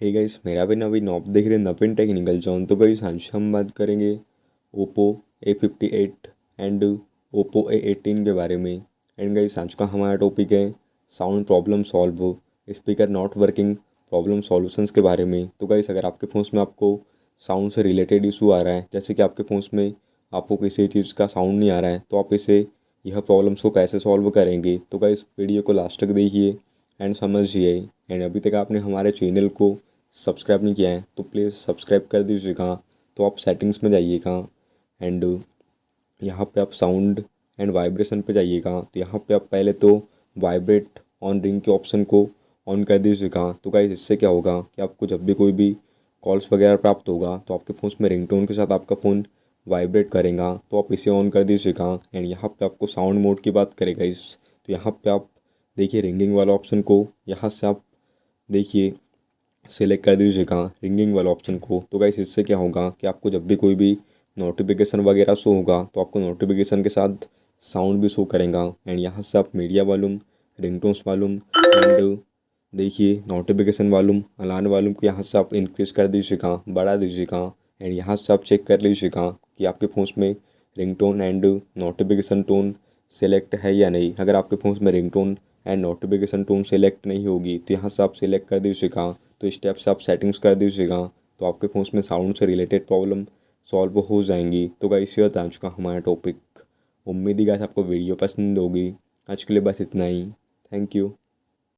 Hey guys, मेरा भी नवीन आप देख रहे हैं नवीन टेक्निकल जॉन। तो गाइस आज हम बात करेंगे Oppo A58 and Oppo A18 के बारे में। एंड गाइस आज का हमारा टॉपिक है sound problem solve, speaker not working problem solutions के बारे में। तो गाइस अगर आपके फ़ोन में आपको साउंड से रिलेटेड इशू आ रहा है, जैसे कि आपके फ़ोन में आपको किसी चीज़ का साउंड नहीं आ रहा है, तो आप इसे यह प्रॉब्लम्स को कैसे सॉल्व करेंगे। तो गाइस वीडियो को लास्ट तक देखिए एंड समझिए। एंड अभी तक आपने हमारे चैनल को सब्सक्राइब नहीं किया है तो प्लीज़ सब्सक्राइब कर दीजिएगा। तो आप सेटिंग्स में जाइएगा एंड यहाँ पे आप साउंड एंड वाइब्रेशन पे जाइएगा। तो यहाँ पे आप पहले तो वाइब्रेट ऑन रिंग के ऑप्शन को ऑन कर दीजिएगा। तो गाइस इससे क्या होगा कि आपको जब भी कोई भी कॉल्स वगैरह प्राप्त होगा तो आपके फ़ोन में रिंगटोन के साथ आपका फ़ोन वाइब्रेट करेगा। तो आप इसे ऑन कर दीजिएगा। एंड यहाँ पे आपको साउंड मोड की बात करेगा इस, तो यहाँ पे आप देखिए रिंगिंग वाला ऑप्शन को, यहाँ से आप देखिए सेलेक्ट कर दीजिएगा रिंगिंग वाला ऑप्शन को। तो गाइस इससे क्या होगा कि आपको जब भी कोई भी नोटिफिकेशन वगैरह शो होगा तो आपको नोटिफिकेशन के साथ साउंड भी शो करेगा। एंड यहाँ से आप media volume, ringtones volume and देखिए नोटिफिकेशन वॉल्यूम, अलार्म वॉल्यूम को यहाँ से आप इंक्रीज़ कर दीजिएगा, बढ़ा दीजिएगा। एंड यहाँ से आप चेक कर लीजिएगा कि आपके फ़ोन में ringtone and notification tone select है या नहीं। अगर आपके फ़ोन में ringtone and notification tone select नहीं होगी तो यहाँ से आप सेलेक्ट कर दीजिएगा। तो स्टेप से आप सेटिंग्स कर दीजिएगा, तो आपके फ़ोन में साउंड से रिलेटेड प्रॉब्लम सॉल्व हो जाएंगी। तो गाइस ये था आज का हमारा टॉपिक। उम्मीद है गाइस आपको वीडियो पसंद होगी। आज के लिए बस इतना ही। Thank you.